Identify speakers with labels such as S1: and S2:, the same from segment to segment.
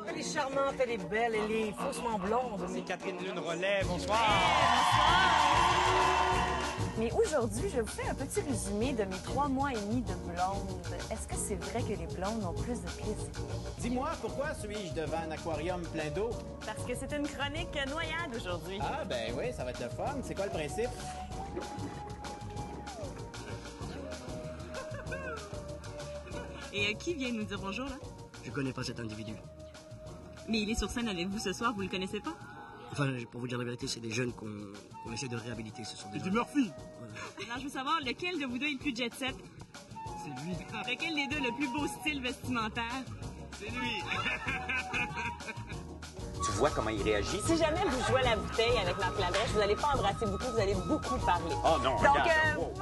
S1: Elle est charmante, elle est belle, elle est faussement blonde.
S2: C'est Catherine Lune Rollet, bonsoir.
S3: Mais aujourd'hui, je vous fais un petit résumé de mes 3 mois et demi de blonde. Est-ce que c'est vrai que les blondes ont plus de plaisir?
S4: Dis-moi, pourquoi suis-je devant un aquarium plein d'eau?
S3: Parce que c'est une chronique noyade aujourd'hui.
S4: Ah, ben oui, ça va être le fun. C'est quoi le principe?
S3: Et qui vient nous dire bonjour, là?
S5: Je connais pas cet individu.
S3: Mais il est sur scène avec vous ce soir, vous le connaissez pas?
S5: Enfin, pour vous dire la vérité, c'est des jeunes qu'on essaie de réhabiliter. Ce sont des
S2: C'est du Murphy.
S5: Voilà.
S3: Alors, je veux savoir, lequel de vous deux est le plus jet-set?
S2: C'est lui.
S3: Lequel des deux a le plus beau style vestimentaire?
S2: C'est lui.
S6: Tu vois comment il réagit?
S3: Si jamais vous jouez à la bouteille avec Marc Labrèche, vous n'allez pas embrasser beaucoup, vous allez beaucoup parler.
S6: Oh non,
S3: Donc,
S6: regarde. Wow.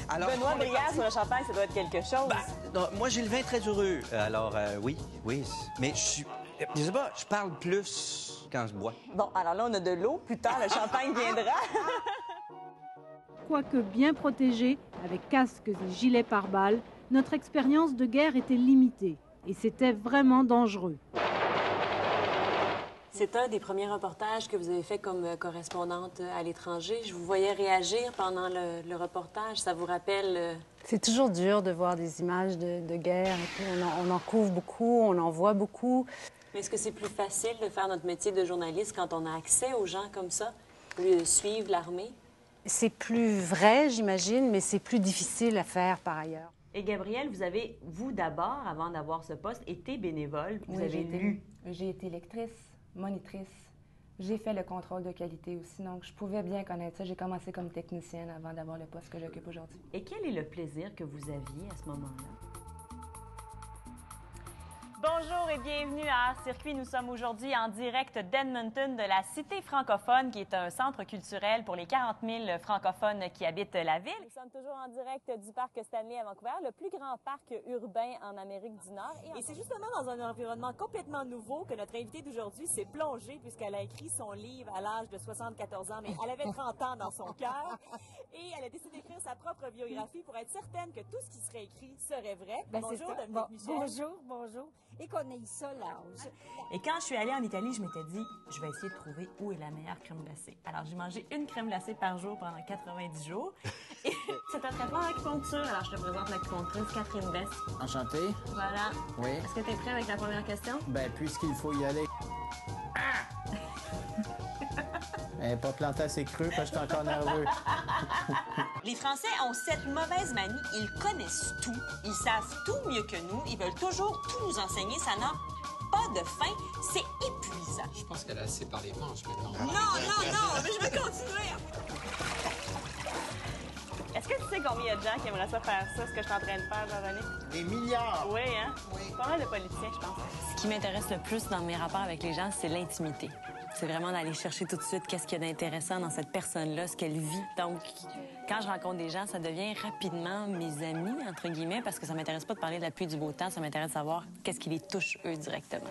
S7: Alors,
S3: Benoît Brière sur le champagne, ça doit être quelque chose.
S7: non, moi, j'ai le vin très heureux. Alors, oui. Mais je suis... Je sais pas, je parle plus quand je bois.
S3: Bon, alors là, on a de l'eau. Plus tard, le champagne viendra.
S8: Quoique bien protégés, avec casques et gilets pare-balles, notre expérience de guerre était limitée. Et c'était vraiment dangereux.
S3: C'est un des premiers reportages que vous avez fait comme correspondante à l'étranger. Je vous voyais réagir pendant le reportage. Ça vous rappelle...
S9: C'est toujours dur de voir des images de guerre. Et puis on en couvre beaucoup, on en voit beaucoup.
S3: Mais est-ce que c'est plus facile de faire notre métier de journaliste quand on a accès aux gens comme ça, au lieu de suivre l'armée?
S9: C'est plus vrai, j'imagine, mais c'est plus difficile à faire par ailleurs.
S3: Et Gabrielle, vous avez, vous d'abord, avant d'avoir ce poste, été bénévole. Vous avez lu.
S10: J'ai été lectrice, monitrice. J'ai fait le contrôle de qualité aussi, donc je pouvais bien connaître ça. J'ai commencé comme technicienne avant d'avoir le poste que j'occupe aujourd'hui.
S3: Et quel est le plaisir que vous aviez à ce moment-là? Bonjour et bienvenue à Art Circuit. Nous sommes aujourd'hui en direct d'Edmonton, de la Cité francophone, qui est un centre culturel pour les 40 000 francophones qui habitent la ville. Nous sommes toujours en direct du parc Stanley à Vancouver, le plus grand parc urbain en Amérique du Nord. Et c'est justement dans un environnement complètement nouveau que notre invitée d'aujourd'hui s'est plongée, puisqu'elle a écrit son livre à l'âge de 74 ans, mais elle avait 30 ans dans son cœur. Et elle a décidé d'écrire sa propre biographie pour être certaine que tout ce qui serait écrit serait vrai. Bonjour, Dominique Michel.
S11: Bonjour. Et qu'on ait ça l'âge.
S3: Et quand je suis allée en Italie, je m'étais dit, je vais essayer de trouver où est la meilleure crème glacée. Alors, j'ai mangé une crème glacée par jour pendant 90 jours. Et c'est un traitement d'acupuncture. Alors, je te présente l'acupunctrice Catherine Bess.
S4: Enchanté.
S3: Voilà.
S4: Oui.
S3: Est-ce que tu es prêt avec la première question?
S4: Ben, puisqu'il faut y aller. Ah! Elle n'est pas plantée assez creux parce que je suis encore nerveux.
S3: Les Français ont cette mauvaise manie. Ils connaissent tout. Ils savent tout mieux que nous. Ils veulent toujours tout nous enseigner. Ça n'a pas de fin. C'est épuisant.
S2: Je pense qu'elle a assez parlé manches maintenant.
S3: Non, mais je vais continuer. Est-ce que tu sais combien il y a de gens qui aimeraient ça faire ça, ce que je suis en train de faire, Jean-René?
S4: Des milliards!
S3: Oui, hein? Oui. Pas mal de politiciens, je pense. Ce qui m'intéresse le plus dans mes rapports avec les gens, c'est l'intimité. C'est vraiment d'aller chercher tout de suite qu'est-ce qu'il y a d'intéressant dans cette personne-là, ce qu'elle vit. Donc, quand je rencontre des gens, ça devient rapidement mes amis, entre guillemets, parce que ça m'intéresse pas de parler de la pluie et du beau temps, ça m'intéresse de savoir qu'est-ce qui les touche, eux, directement.